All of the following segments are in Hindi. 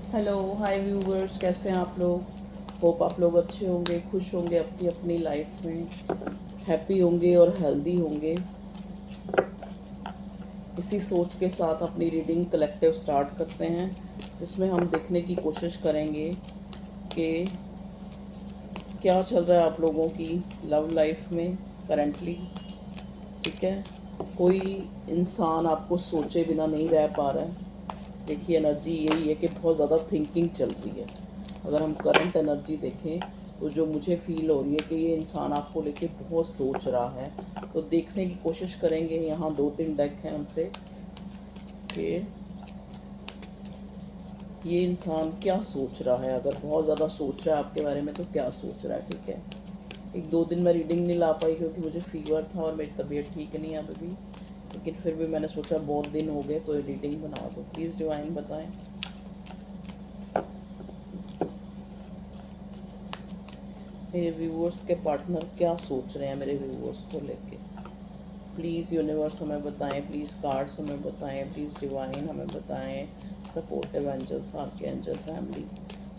हेलो हाय व्यूवर्स, कैसे हैं आप लोग। होप आप लोग अच्छे होंगे, खुश होंगे, अपनी अपनी लाइफ में हैप्पी होंगे और हेल्दी होंगे। इसी सोच के साथ अपनी रीडिंग कलेक्टिव स्टार्ट करते हैं, जिसमें हम देखने की कोशिश करेंगे कि क्या चल रहा है आप लोगों की लव लाइफ में करेंटली। ठीक है, कोई इंसान आपको सोचे बिना नहीं रह पा रहा है। देखिए, एनर्जी यही है कि बहुत ज़्यादा थिंकिंग चल रही है। अगर हम करंट एनर्जी देखें तो जो मुझे फील हो रही है कि ये इंसान आपको लेके बहुत सोच रहा है। तो देखने की कोशिश करेंगे, यहाँ 2-3 डेक हैं उनसे, कि ये इंसान क्या सोच रहा है। अगर बहुत ज़्यादा सोच रहा है आपके बारे में तो क्या सोच रहा है। ठीक है, 1-2 दिन मैं रीडिंग नहीं ला पाई क्योंकि मुझे फीवर था और मेरी तबीयत ठीक नहीं है अभी भी। लेकिन फिर भी मैंने सोचा बहुत दिन हो गए तो ये रीडिंग बना दो। प्लीज़ डिवाइन बताएं मेरे व्यूअर्स के पार्टनर क्या सोच रहे हैं मेरे व्यूअर्स को लेके। प्लीज़ यूनिवर्स हमें बताएं, प्लीज़ कार्ड्स हमें बताएं, प्लीज़ डिवाइन हमें बताएं, सपोर्टिव एंजल्स, आपके एंजल फैमिली,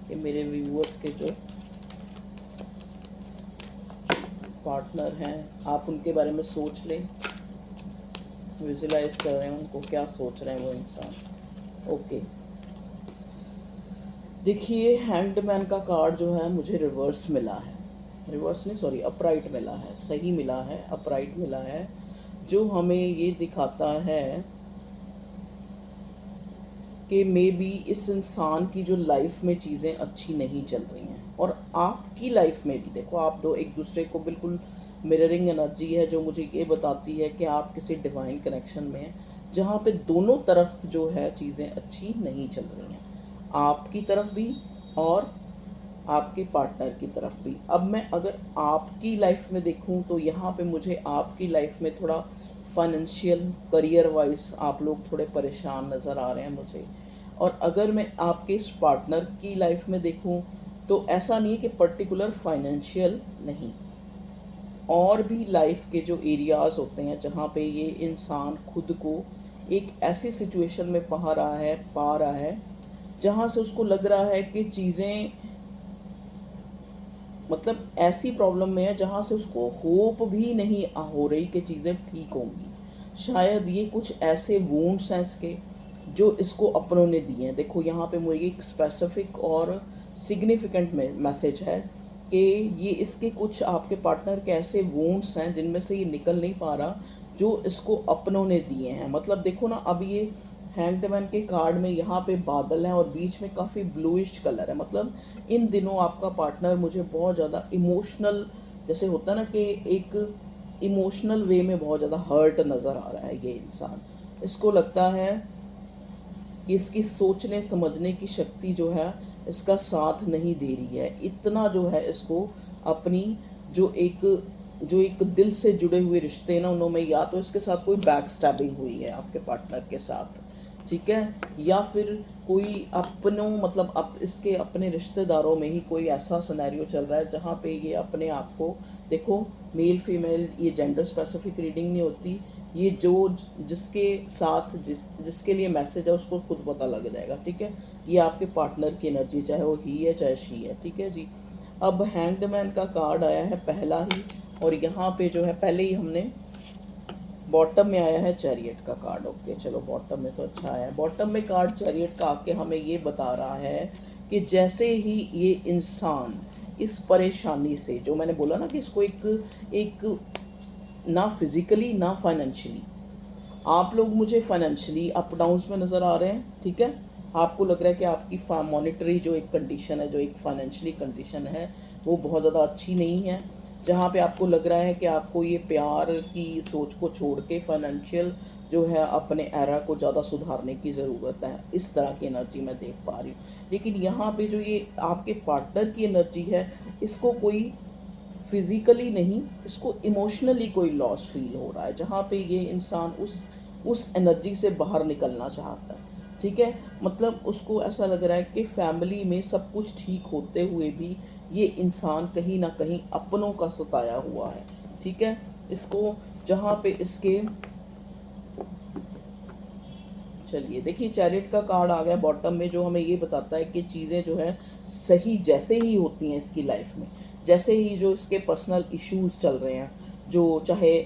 कि मेरे व्यूअर्स के जो पार्टनर हैं आप उनके बारे में सोच लें, विजुलाइज कर रहे हैं उनको क्या सोच रहे हैं वो इंसान। ओके, देखिए हैंग्ड मैन का कार्ड जो है मुझे रिवर्स मिला है। रिवर्स नहीं, सॉरी, अपराइट मिला है, सही मिला है, अपराइट मिला है। जो हमें ये दिखाता है कि मे बी इस इंसान की जो लाइफ में चीज़ें अच्छी नहीं चल रही हैं, और आपकी लाइफ में भी देखो, आप दो एक दूसरे को बिल्कुल मिररिंग एनर्जी है, जो मुझे ये बताती है कि आप किसी डिवाइन कनेक्शन में हैं जहाँ पे दोनों तरफ जो है चीज़ें अच्छी नहीं चल रही हैं, आपकी तरफ भी और आपके पार्टनर की तरफ भी। अब मैं अगर आपकी लाइफ में देखूं तो यहाँ पे मुझे आपकी लाइफ में थोड़ा फाइनेंशियल करियर वाइज आप लोग थोड़े परेशान नज़र आ रहे हैं मुझे। और अगर मैं आपके इस पार्टनर की लाइफ में देखूं तो ऐसा नहीं है कि पर्टिकुलर फाइनेंशियल नहीं, और भी लाइफ के जो एरियाज़ होते हैं जहाँ पे ये इंसान खुद को एक ऐसी सिचुएशन में पा रहा है जहाँ से उसको लग रहा है कि चीज़ें, मतलब ऐसी प्रॉब्लम में है जहाँ से उसको होप भी नहीं हो रही कि चीज़ें ठीक होंगी। शायद ये कुछ ऐसे वूंड्स हैं इसके जो इसको अपनों ने दिए हैं। देखो यहाँ पे मुझे एक स्पेसिफिक और सिग्निफिकेंट मैसेज है कि ये इसके कुछ आपके पार्टनर के ऐसे वूंड्स हैं जिनमें से ये निकल नहीं पा रहा, जो इसको अपनों ने दिए हैं। मतलब देखो ना, अब ये हैंग्ड मैन के कार्ड में यहाँ पे बादल हैं और बीच में काफ़ी ब्लूइश कलर है। मतलब इन दिनों आपका पार्टनर मुझे बहुत ज़्यादा इमोशनल, जैसे होता है ना कि एक इमोशनल वे में बहुत ज़्यादा हर्ट नज़र आ रहा है ये इंसान। इसको लगता है कि इसकी सोचने समझने की शक्ति जो है इसका साथ नहीं दे रही है। इतना जो है इसको अपनी जो एक दिल से जुड़े हुए रिश्ते हैं ना, उनमें या तो इसके साथ कोई बैक स्टैबिंग हुई है आपके पार्टनर के साथ, ठीक है, या फिर कोई अपनों, मतलब अब इसके अपने रिश्तेदारों में ही कोई ऐसा सिनेरियो चल रहा है जहाँ पे ये अपने आप को, देखो मेल फीमेल ये जेंडर स्पेसिफिक रीडिंग नहीं होती। ये जो जिसके साथ जिसके लिए मैसेज है उसको खुद पता लग जाएगा। ठीक है, ये आपके पार्टनर की एनर्जी, चाहे वो ही है चाहे शी है। ठीक है जी। अब हैंग्ड मैन का कार्ड आया है पहला ही, और यहाँ पे जो है पहले ही हमने बॉटम में आया है चैरियट का कार्ड। ओके चलो, बॉटम में तो अच्छा आया है। बॉटम में कार्ड चैरियट का आके हमें ये बता रहा है कि जैसे ही ये इंसान इस परेशानी से, जो मैंने बोला ना कि इसको एक एक ना फिजिकली ना फाइनेंशियली, आप लोग मुझे फाइनेंशियली अप डाउन्स में नज़र आ रहे हैं। ठीक है, आपको लग रहा है कि आपकी मॉनेटरी जो एक कंडीशन है, जो एक फाइनेंशियली कंडीशन है, वो बहुत ज़्यादा अच्छी नहीं है। जहाँ पे आपको लग रहा है कि आपको ये प्यार की सोच को छोड़ के फाइनेंशियल जो है अपने एरा को ज़्यादा सुधारने की ज़रूरत है। इस तरह की एनर्जी मैं देख पा रही हूँ। लेकिन यहाँ पे जो ये आपके पार्टनर की एनर्जी है, इसको कोई फिजिकली नहीं, इसको इमोशनली कोई लॉस फील हो रहा है, जहाँ पे ये इंसान उस एनर्जी से बाहर निकलना चाहता है। ठीक है, मतलब उसको ऐसा लग रहा है कि फैमिली में सब कुछ ठीक होते हुए भी ये इंसान कहीं ना कहीं अपनों का सताया हुआ है। ठीक है, इसको जहाँ पे इसके चलिए देखिए, चैरिट का कार्ड आ गया बॉटम में, जो हमें ये बताता है कि चीज़ें जो है सही जैसे ही होती हैं इसकी लाइफ में, जैसे ही जो इसके पर्सनल इश्यूज़ चल रहे हैं, जो चाहे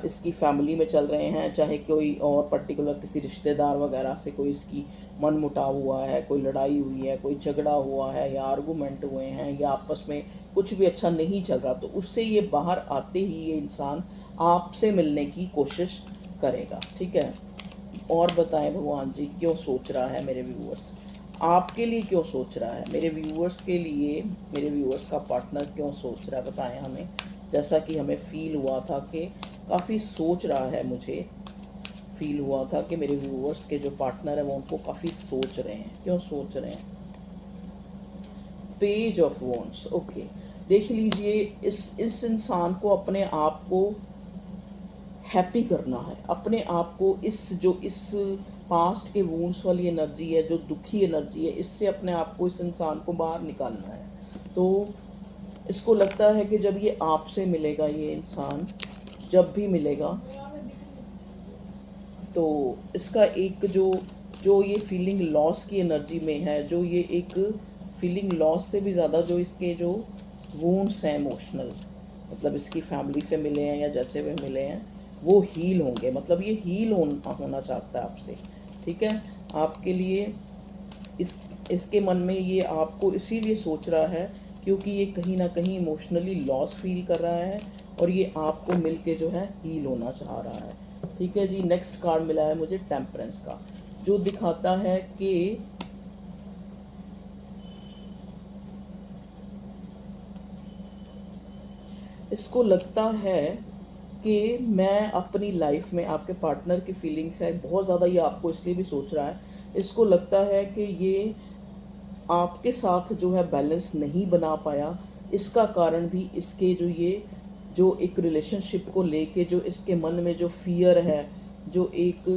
इसकी फैमिली में चल रहे हैं, चाहे कोई और पर्टिकुलर किसी रिश्तेदार वगैरह से कोई इसकी मनमुटाव हुआ है, कोई लड़ाई हुई है, कोई झगड़ा हुआ है या आर्गूमेंट हुए हैं या आपस में कुछ भी अच्छा नहीं चल रहा, तो उससे ये बाहर आते ही ये इंसान आपसे मिलने की कोशिश करेगा। ठीक है, और बताएं भगवान जी क्यों सोच रहा है मेरे व्यूअर्स, आपके लिए क्यों सोच रहा है, मेरे व्यूअर्स के लिए, मेरे व्यूअर्स का पार्टनर क्यों सोच रहा है, बताएं हमें। जैसा कि हमें फील हुआ था कि काफ़ी सोच रहा है, मुझे फील हुआ था कि मेरे व्यूअर्स के जो पार्टनर है वो उनको काफ़ी सोच रहे हैं, क्यों सोच रहे हैं। पेज ऑफ वॉन्ड्स, ओके, देख लीजिए, इस इंसान को अपने आप को हैप्पी करना है, अपने आप को इस पास्ट के वूंड्स वाली एनर्जी है, जो दुखी एनर्जी है, इससे अपने आप को, इस इंसान को बाहर निकालना है। तो इसको लगता है कि जब ये आपसे मिलेगा, ये इंसान जब भी मिलेगा, तो इसका एक जो ये फीलिंग लॉस की एनर्जी में है, जो ये एक फीलिंग लॉस से भी ज़्यादा जो इसके जो वूंड्स हैं इमोशनल, मतलब इसकी फैमिली से मिले हैं या जैसे वे मिले हैं, वो हील होंगे, मतलब ये हील होना चाहता है आपसे। ठीक है, आपके लिए इसके मन में ये आपको इसीलिए सोच रहा है क्योंकि ये कहीं ना कहीं इमोशनली लॉस फील कर रहा है और ये आपको मिल के जो है हील होना चाह रहा है। ठीक है जी, नेक्स्ट कार्ड मिला है मुझे टेम्परेंस का, जो दिखाता है कि इसको लगता है कि मैं अपनी लाइफ में, आपके पार्टनर की फीलिंग्स है बहुत ज़्यादा, ये आपको इसलिए भी सोच रहा है, इसको लगता है कि ये आपके साथ जो है बैलेंस नहीं बना पाया, इसका कारण भी इसके जो एक रिलेशनशिप को लेके जो इसके मन में जो फियर है, जो एक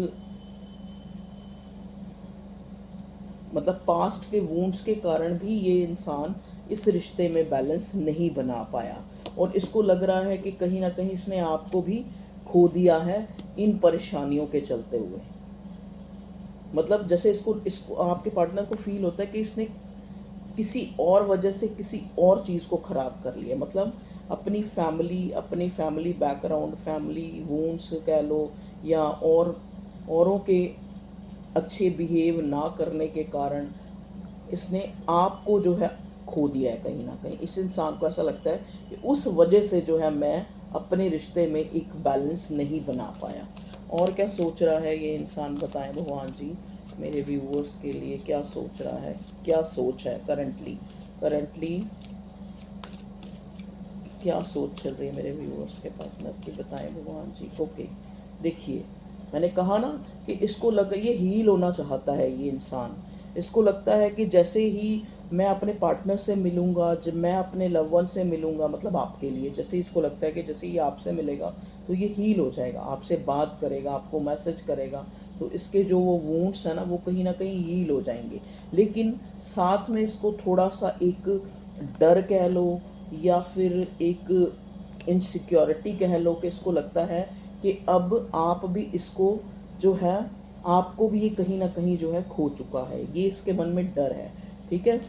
मतलब पास्ट के वूंड्स के कारण भी ये इंसान इस रिश्ते में बैलेंस नहीं बना पाया और इसको लग रहा है कि कहीं ना कहीं इसने आपको भी खो दिया है इन परेशानियों के चलते हुए। मतलब जैसे इसको आपके पार्टनर को फील होता है कि इसने किसी और वजह से किसी और चीज़ को ख़राब कर लिया, मतलब अपनी फैमिली बैकग्राउंड, फैमिली वूंड्स कह लो, या औरों के अच्छे बिहेव ना करने के कारण इसने आपको जो है खो दिया है कहीं ना कहीं। इस इंसान को ऐसा लगता है कि उस वजह से जो है मैं अपने रिश्ते में एक बैलेंस नहीं बना पाया। और क्या सोच रहा है ये इंसान, बताएं भगवान जी मेरे व्यूअर्स के लिए क्या सोच रहा है, क्या सोच है करंटली क्या सोच चल रही है मेरे व्यूअर्स के पार्टनर की, बताएं भगवान जी। ओके, देखिए मैंने कहा ना कि इसको लगा ये हील होना चाहता है ये इंसान। इसको लगता है कि जैसे ही मैं अपने पार्टनर से मिलूँगा, जब मैं अपने लव वन से मिलूँगा, मतलब आपके लिए, जैसे इसको लगता है कि जैसे ही आपसे मिलेगा तो ये हील हो जाएगा, आपसे बात करेगा, आपको मैसेज करेगा, तो इसके जो वो वूंड्स हैं ना वो कहीं ना कहीं हील हो जाएंगे। लेकिन साथ में इसको थोड़ा सा एक डर कह लो या फिर एक इनसिक्योरिटी कह लो, कि इसको लगता है कि अब आप भी इसको जो है, आपको भी ये कहीं ना कहीं जो है खो चुका है, ये इसके मन में डर है। ठीक है,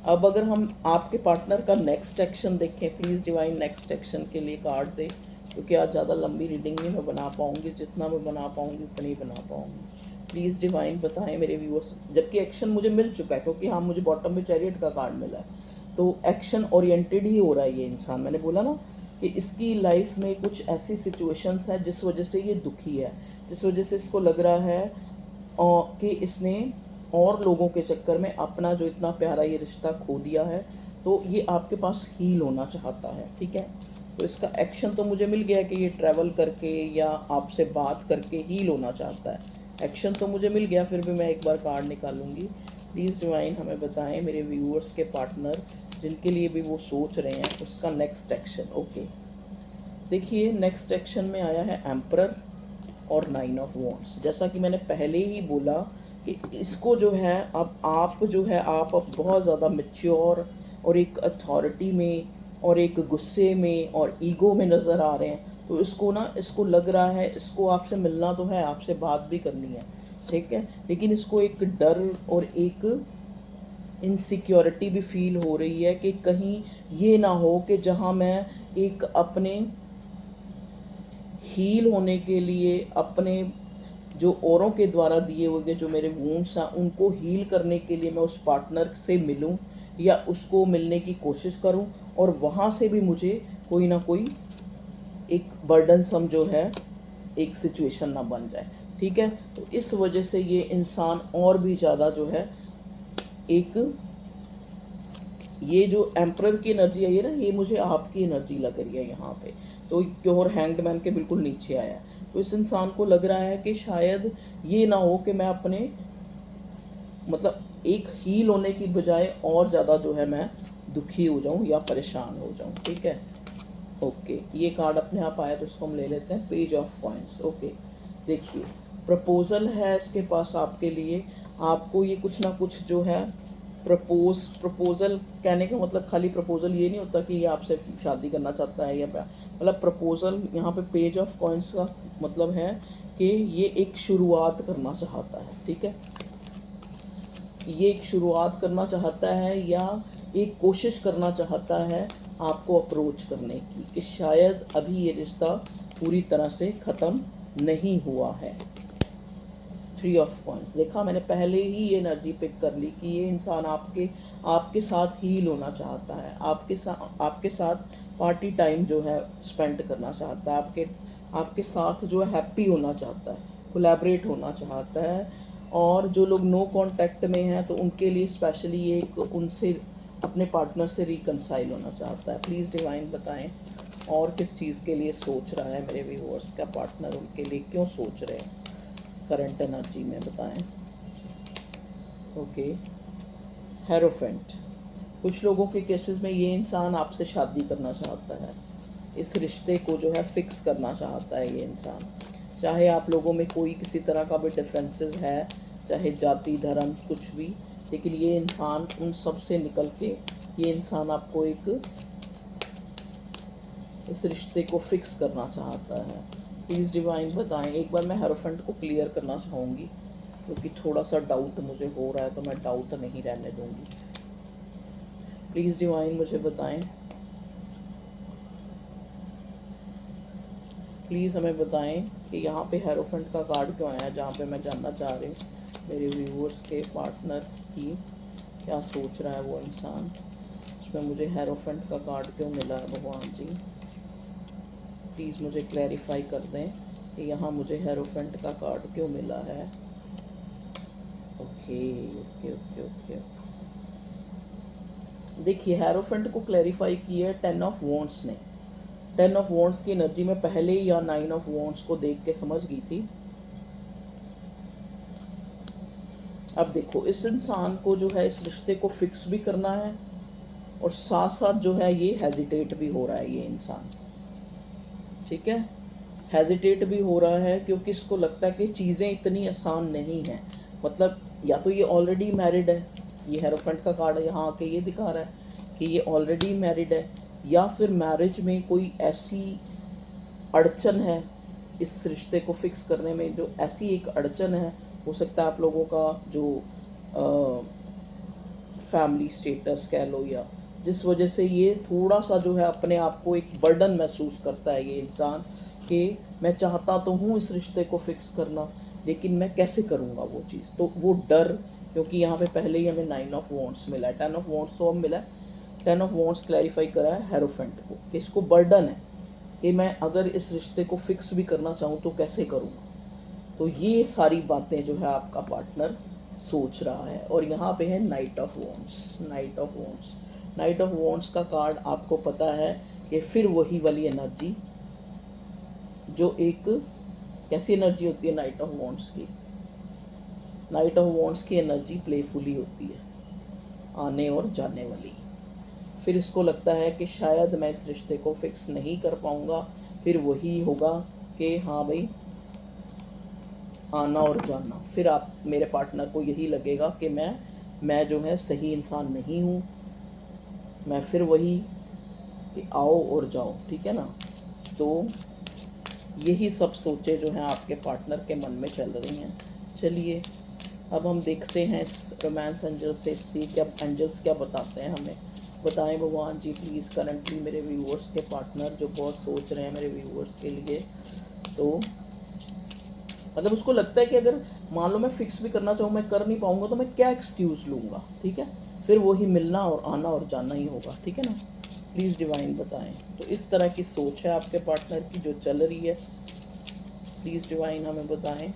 अब अगर हम आपके पार्टनर का नेक्स्ट एक्शन देखें, प्लीज़ डिवाइन नेक्स्ट एक्शन के लिए कार्ड दे, क्योंकि आज ज़्यादा लंबी रीडिंग नहीं मैं बना पाऊँगी, जितना मैं बना पाऊँगी उतना ही बना पाऊँगी। प्लीज़ डिवाइन बताएं मेरे व्यूअर्स, जबकि एक्शन मुझे मिल चुका है क्योंकि हाँ मुझे बॉटम में चैरियट का कार्ड मिला है, तो एक्शन ओरिएंटेड ही हो रहा है ये इंसान। मैंने बोला ना कि इसकी लाइफ में कुछ ऐसी सिचुएशंस हैं जिस वजह से ये दुखी है, जिस वजह से इसको लग रहा है कि इसने और लोगों के चक्कर में अपना जो इतना प्यारा ये रिश्ता खो दिया है, तो ये आपके पास हील होना चाहता है। ठीक है, तो इसका एक्शन तो मुझे मिल गया कि ये ट्रैवल करके या आपसे बात करके हील होना चाहता है, एक्शन तो मुझे मिल गया, फिर भी मैं एक बार कार्ड निकालूंगी। प्लीज़ डिवाइन हमें बताएं मेरे व्यूअर्स के पार्टनर जिनके लिए भी वो सोच रहे हैं उसका नेक्स्ट एक्शन। ओके, देखिए नेक्स्ट एक्शन में आया है एम्परर और 9 ऑफ वॉन्ड्स। जैसा कि मैंने पहले ही बोला कि इसको जो है आप अब बहुत ज़्यादा मैच्योर और एक अथॉरिटी में और एक गुस्से में और ईगो में नज़र आ रहे हैं, तो इसको ना, इसको लग रहा है इसको आपसे मिलना तो है, आपसे बात भी करनी है, ठीक है, लेकिन इसको एक डर और एक इनसिक्योरिटी भी फील हो रही है कि कहीं ये ना हो कि जहाँ मैं एक अपने हील होने के लिए, अपने जो औरों के द्वारा दिए हुए जो मेरे वूंड्स हैं उनको हील करने के लिए मैं उस पार्टनर से मिलूं या उसको मिलने की कोशिश करूं, और वहाँ से भी मुझे कोई ना कोई एक बर्डनसम जो है एक सिचुएशन ना बन जाए, ठीक है। तो इस वजह से ये इंसान और भी ज़्यादा जो है एक, ये जो एम्परर की एनर्जी आई है ना, ये मुझे आपकी एनर्जी लग रही है यहाँ पे, तो क्योर हैंग्ड मैन के बिल्कुल नीचे आया है। तो इस इंसान को लग रहा है कि शायद ये ना हो कि मैं अपने मतलब एक हील होने की बजाय और ज़्यादा जो है मैं दुखी हो जाऊँ या परेशान हो जाऊँ, ठीक है। ओके, ये कार्ड अपने आप आया तो इसको हम ले लेते हैं, पेज ऑफ कॉइंस। ओके, देखिए प्रपोज़ल है इसके पास आपके लिए, आपको ये कुछ ना कुछ जो है प्रपोज़ल कहने का मतलब खाली प्रपोज़ल ये नहीं होता कि ये आपसे शादी करना चाहता है या मतलब प्रपोज़ल यहाँ पे पेज ऑफ कॉइंस का मतलब है कि ये एक शुरुआत करना चाहता है, ठीक है। ये एक शुरुआत करना चाहता है या एक कोशिश करना चाहता है आपको अप्रोच करने की, कि शायद अभी ये रिश्ता पूरी तरह से ख़त्म नहीं हुआ है। 3 ऑफ कॉइंस देखा मैंने, पहले ही ये एनर्जी पिक कर ली कि ये इंसान आपके साथ हील होना चाहता है, आपके साथ पार्टी टाइम जो है स्पेंड करना चाहता है, आपके साथ जो है हैप्पी होना चाहता है, कोलैबोरेट होना चाहता है। और जो लोग नो कांटेक्ट में हैं तो उनके लिए स्पेशली एक उनसे अपने पार्टनर से रिकंसाइल होना चाहता है। प्लीज़ डिवाइन बताएं और किस चीज़ के लिए सोच रहा है मेरे व्यूअर्स का पार्टनर, उनके लिए क्यों सोच रहे हैं करंट एनर्जी में, बताएं। ओके, हेरोफेंट, कुछ लोगों के केसेस में ये इंसान आपसे शादी करना चाहता है, इस रिश्ते को जो है फिक्स करना चाहता है ये इंसान, चाहे आप लोगों में कोई किसी तरह का भी डिफरेंसेस है, चाहे जाति धर्म कुछ भी, लेकिन ये इंसान उन सब से निकल के ये इंसान आपको एक इस रिश्ते को फिक्स करना चाहता है। प्लीज़ डिवाइन बताएं, एक बार मैं हेरोफेंट को क्लियर करना चाहूँगी क्योंकि थोड़ा सा डाउट मुझे हो रहा है, तो मैं डाउट नहीं रहने दूँगी। प्लीज़ डिवाइन मुझे बताएं, प्लीज़ हमें बताएं कि यहाँ पे हेरोफेंट का कार्ड क्यों आया, जहाँ पे मैं जानना चाह रही हूँ मेरे व्यूअर्स के पार्टनर की क्या सोच रहा है वो इंसान, उसमें मुझे हेरोफेंट का कार्ड क्यों मिला है भगवान जी। प्लीज़ मुझे क्लैरिफाई कर दें कि यहाँ मुझे हेरोफेंट का कार्ड क्यों मिला है। ओके ओके ओके ओके, देखिए हेरोफेंट को क्लैरिफाई किया है 10 ऑफ वॉन्ड्स ने। 10 ऑफ वॉन्ड्स की एनर्जी में पहले ही या 9 ऑफ वॉन्ड्स को देख के समझ गई थी। अब देखो इस इंसान को जो है इस रिश्ते को फिक्स भी करना है और साथ साथ जो है ये हेजिटेट भी हो रहा है ये इंसान, ठीक है, हेजिटेट भी हो रहा है क्योंकि इसको लगता है कि चीज़ें इतनी आसान नहीं हैं। मतलब या तो ये ऑलरेडी मैरिड है, ये हेरोफेंट का कार्ड यहाँ आके ये दिखा रहा है कि ये ऑलरेडी मैरिड है, या फिर मैरिज में कोई ऐसी अड़चन है इस रिश्ते को फिक्स करने में, जो ऐसी एक अड़चन है, हो सकता है आप लोगों का जो फैमिली स्टेटस कह लो, या जिस वजह से ये थोड़ा सा जो है अपने आप को एक बर्डन महसूस करता है ये इंसान कि मैं चाहता तो हूँ इस रिश्ते को फिक्स करना, लेकिन मैं कैसे करूँगा वो चीज़। तो वो डर, क्योंकि यहाँ पे पहले ही हमें 9 ऑफ वॉन्ड्स मिला है, 10 ऑफ वॉन्ड्स तो अब मिला है, 10 ऑफ वॉन्ड्स क्लैरिफाई करा है हेरोफेंट को कि इसको बर्डन है कि मैं अगर इस रिश्ते को फिक्स भी करना चाहूँ तो कैसे करूँगा। तो ये सारी बातें जो है आपका पार्टनर सोच रहा है। और यहाँ पे है night of wands. Night of wands, night of wands का कार्ड आपको पता है कि फिर वही वाली एनर्जी, जो एक कैसी एनर्जी होती है नाइट ऑफ वॉन्ड्स की। नाइट ऑफ वॉन्ड्स की एनर्जी प्लेफुली होती है, आने और जाने वाली। फिर इसको लगता है कि शायद मैं इस रिश्ते को फिक्स नहीं कर पाऊँगा, फिर वही होगा कि हाँ भाई आना और जाना। फिर आप मेरे पार्टनर को यही लगेगा कि मैं जो है सही इंसान नहीं हूँ, मैं फिर वही कि आओ और जाओ, ठीक है ना। तो यही सब सोचें जो हैं आपके पार्टनर के मन में चल रही हैं। चलिए अब हम देखते हैं इस रोमांस एंजल से इसलिए क्या एंजल्स क्या बताते हैं हमें। बताएं भगवान जी प्लीज़ करंटली मेरे व्यूअर्स के पार्टनर जो बहुत सोच रहे हैं मेरे व्यूअर्स के लिए, तो मतलब उसको लगता है कि अगर मान लो मैं फ़िक्स भी करना चाहूँ मैं कर नहीं पाऊँगा तो मैं क्या एक्सक्यूज़ लूँगा, ठीक है, फिर वही मिलना और आना और जाना ही होगा, ठीक है ना। प्लीज़ डिवाइन बताएं। तो इस तरह की सोच है आपके पार्टनर की जो चल रही है, प्लीज़ डिवाइन हमें बताएं।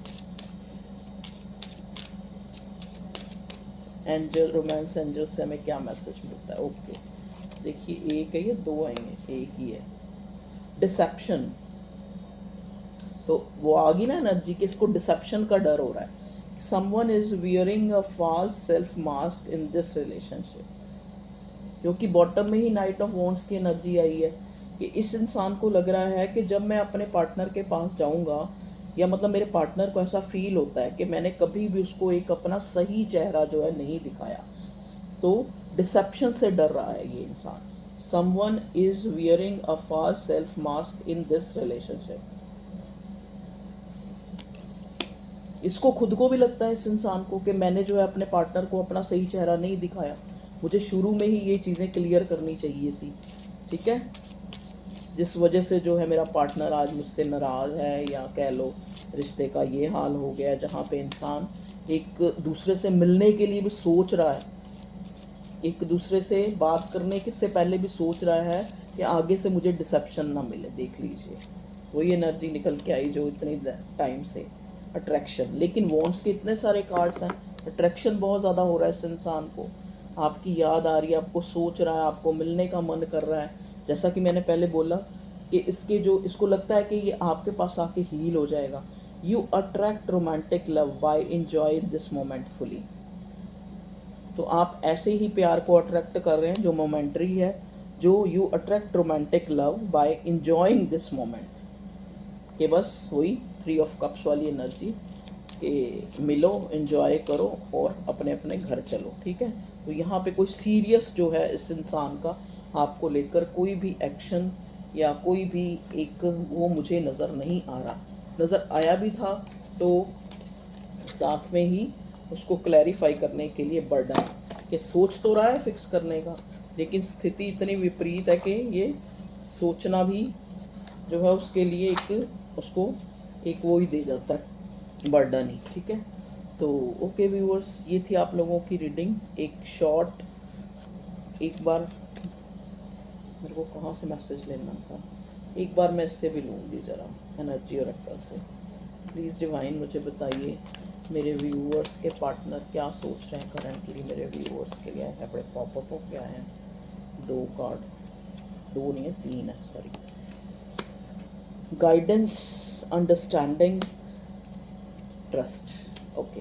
एंजल रोमांस एंजल से हमें क्या मैसेज मिलता है। ओके देखिए एक है या दो आएंगे, एक ही है। डिसेप्शन, तो वो आ गई ना एनर्जी कि इसको डिसेप्शन का डर हो रहा है। Someone is wearing a false self mask in this relationship, क्योंकि बॉटम में ही नाइट ऑफ वॉन्ड्स की एनर्जी आई है कि इस इंसान को लग रहा है कि जब मैं अपने पार्टनर के पास जाऊंगा, या मतलब मेरे पार्टनर को ऐसा फील होता है कि मैंने कभी भी उसको एक अपना सही चेहरा जो है नहीं दिखाया, तो डिसेप्शन से डर रहा है ये इंसान। Someone is wearing a false self mask in this relationship. इसको खुद को भी लगता है इस इंसान को कि मैंने जो है अपने पार्टनर को अपना सही चेहरा नहीं दिखाया, मुझे शुरू में ही ये चीज़ें क्लियर करनी चाहिए थी, ठीक है, जिस वजह से जो है मेरा पार्टनर आज मुझसे नाराज़ है, या कह लो रिश्ते का ये हाल हो गया जहाँ पे इंसान एक दूसरे से मिलने के लिए भी सोच रहा है, एक दूसरे से बात करने के से पहले भी सोच रहा है कि आगे से मुझे डिसेप्शन ना मिले। देख लीजिए वही एनर्जी निकल के आई जो इतनी टाइम से अट्रैक्शन, लेकिन वॉन्ट्स के इतने सारे कार्ड्स हैं, अट्रैक्शन बहुत ज़्यादा हो रहा है इस इंसान को, आपकी याद आ रही है, आपको सोच रहा है, आपको मिलने का मन कर रहा है। जैसा कि मैंने पहले बोला कि इसके जो इसको लगता है कि ये आपके पास आके हील हो जाएगा। You attract romantic love by enjoy this moment fully. तो आप ऐसे ही प्यार को अट्रैक्ट कर रहे हैं जो मोमेंटरी है, जो you attract romantic love by enjoying this moment, कि बस वही 3 ऑफ कप्स वाली एनर्जी कि मिलो, एंजॉय करो और अपने अपने घर चलो, ठीक है। तो यहाँ पे कोई सीरियस जो है इस इंसान का आपको लेकर कोई भी एक्शन या कोई भी एक वो मुझे नज़र नहीं आ रहा। नज़र आया भी था तो साथ में ही उसको क्लैरिफाई करने के लिए बर्डन कि सोच तो रहा है फिक्स करने का, लेकिन स्थिति इतनी विपरीत है कि ये सोचना भी जो है उसके लिए एक उसको एक वो ही दे जाता है, बर्डन ही, ठीक है। तो ओके व्यूअर्स, ये थी आप लोगों की रीडिंग, एक शॉर्ट। एक बार मेरे को कहाँ से मैसेज लेना था, एक बार मैं इससे भी लूँगी ज़रा एनर्जी और अक्ल से। प्लीज़ डिवाइन मुझे बताइए मेरे व्यूअर्स के पार्टनर क्या सोच रहे हैं करंटली मेरे व्यूअर्स के लिए। है बड़े पॉपअप हो क्या है, 2 कार्ड, 2 नहीं है 3 है, sorry. Guidance, understanding, trust. Okay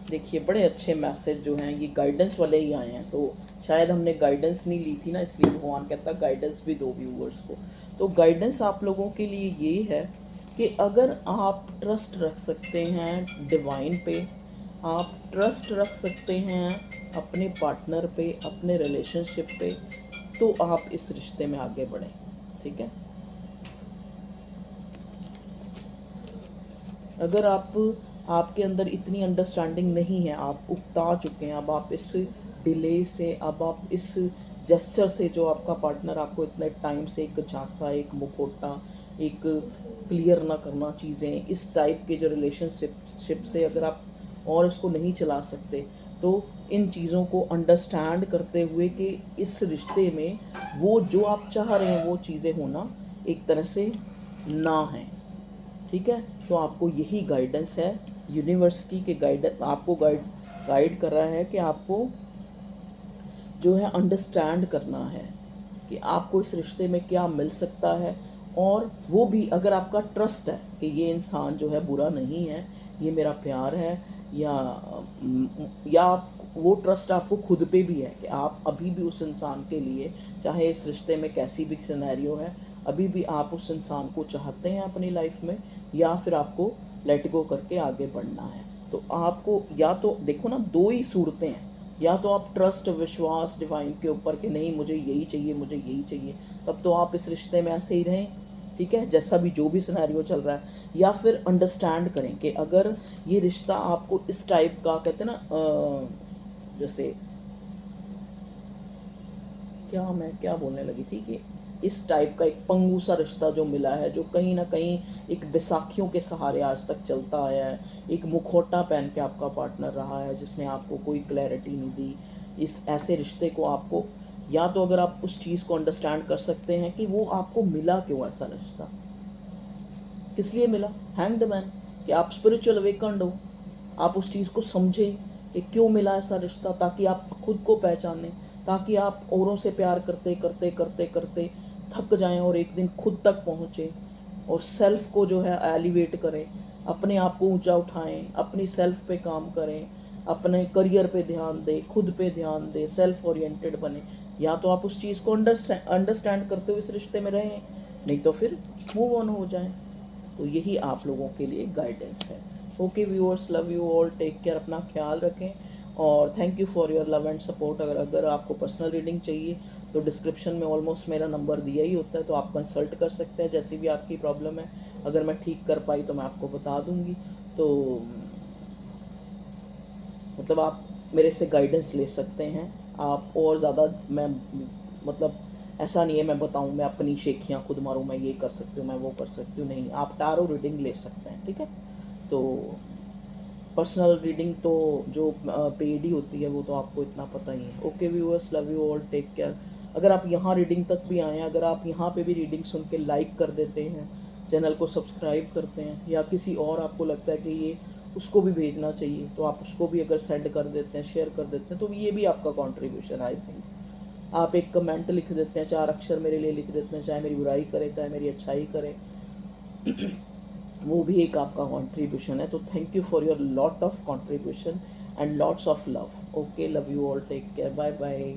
देखिए बड़े अच्छे मैसेज जो हैं ये गाइडेंस वाले ही आए हैं, तो शायद हमने गाइडेंस नहीं ली थी ना, इसलिए भगवान कहता गाइडेंस भी दो व्यूअर्स को। तो गाइडेंस आप लोगों के लिए ये है कि अगर आप ट्रस्ट रख सकते हैं डिवाइन पे, आप ट्रस्ट रख सकते हैं अपने पार्टनर पे, अपने रिलेशनशिप पे, तो आप इस रिश्ते में आगे बढ़ें, ठीक है। अगर आपके अंदर इतनी अंडरस्टैंडिंग नहीं है, आप उकता चुके हैं, अब आप इस डिले से, अब आप इस जेस्चर से जो आपका पार्टनर आपको इतने टाइम से एक झांसा, एक मुखौटा, एक क्लियर ना करना चीज़ें, इस टाइप के जो रिलेशनशिप से अगर आप और इसको नहीं चला सकते, तो इन चीज़ों को अंडरस्टैंड करते हुए कि इस रिश्ते में वो जो आप चाह रहे हैं वो चीज़ें होना एक तरह से ना हैं, ठीक है। तो आपको यही गाइडेंस है यूनिवर्स की कि आपको गाइड कर रहा है कि आपको जो है अंडरस्टैंड करना है कि आपको इस रिश्ते में क्या मिल सकता है, और वो भी अगर आपका ट्रस्ट है कि ये इंसान जो है बुरा नहीं है, ये मेरा प्यार है, या वो ट्रस्ट आपको खुद पे भी है कि आप अभी भी उस इंसान के लिए, चाहे इस रिश्ते में कैसी भी सिनेरियो है, अभी भी आप उस इंसान को चाहते हैं अपनी लाइफ में, या फिर आपको लेट गो करके आगे बढ़ना है। तो आपको या तो देखो ना, 2 ही सूरतें हैं, या तो आप ट्रस्ट विश्वास डिवाइन के ऊपर कि नहीं मुझे यही चाहिए, मुझे यही चाहिए, तब तो आप इस रिश्ते में ऐसे ही रहें, ठीक है, जैसा भी जो भी सिनेरियो चल रहा है, या फिर अंडरस्टैंड करें कि अगर ये रिश्ता आपको इस टाइप का, कहते हैं ना जैसे मैं क्या बोलने लगी थी कि इस टाइप का एक पंगू सा रिश्ता जो मिला है, जो कहीं ना कहीं एक बैसाखियों के सहारे आज तक चलता आया है, एक मुखौटा पहन के आपका पार्टनर रहा है जिसने आपको कोई क्लैरिटी नहीं दी, इस ऐसे रिश्ते को आपको, या तो अगर आप उस चीज़ को अंडरस्टैंड कर सकते हैं कि वो आपको मिला क्यों ऐसा रिश्ता, किस लिए मिला, हैंग्ड मैन, कि आप स्पिरिचुअल अवेकन्ड हो, आप उस चीज़ को समझें कि क्यों मिला ऐसा रिश्ता, ताकि आप खुद को पहचानें, ताकि आप औरों से प्यार करते करते करते करते थक जाएं और एक दिन खुद तक पहुँचें और सेल्फ को जो है एलिवेट करें, अपने आप को ऊंचा उठाएं, अपनी सेल्फ पे काम करें, अपने करियर पे ध्यान दें, खुद पे ध्यान दें, सेल्फ ओरिएंटेड बने। या तो आप उस चीज़ को अंडरस्टैंड करते हुए इस रिश्ते में रहें, नहीं तो फिर मूव ऑन हो जाएं। तो यही आप लोगों के लिए गाइडेंस है। Okay viewers, love you all, take care, अपना ख्याल रखें और thank you for your love and support. अगर आपको पर्सनल रीडिंग चाहिए तो डिस्क्रिप्शन में ऑलमोस्ट मेरा नंबर दिया ही होता है, तो आप कंसल्ट कर सकते हैं जैसी भी आपकी प्रॉब्लम है। अगर मैं ठीक कर पाई तो मैं आपको बता दूंगी। तो मतलब आप मेरे से गाइडेंस ले सकते हैं। आप और ज़्यादा, मैं मतलब ऐसा नहीं है मैं बताऊं, मैं अपनी शेखियाँ खुद मारूं, मैं ये कर सकती हूँ, मैं वो कर सकती हूँ, नहीं, आप टारो रीडिंग ले सकते हैं, ठीक है। तो पर्सनल रीडिंग तो जो पेड ही होती है वो तो आपको इतना पता ही है। Okay viewers, love you all, take care. अगर आप यहाँ रीडिंग तक भी आए हैं, अगर आप यहाँ पे भी रीडिंग सुन के लाइक कर देते हैं, चैनल को सब्सक्राइब करते हैं, या किसी और आपको लगता है कि ये उसको भी भेजना चाहिए तो आप उसको भी अगर सेंड कर देते हैं, शेयर कर देते हैं, तो ये भी आपका कंट्रीब्यूशन आई थिंक। आप एक कमेंट लिख देते हैं, 4 अक्षर मेरे लिए लिख देते हैं, चाहे मेरी बुराई करे चाहे मेरी अच्छाई करे, वो भी एक आपका कंट्रीब्यूशन है। तो thank you for your lot of contribution and lots of love. Okay, love you all, take care, bye bye.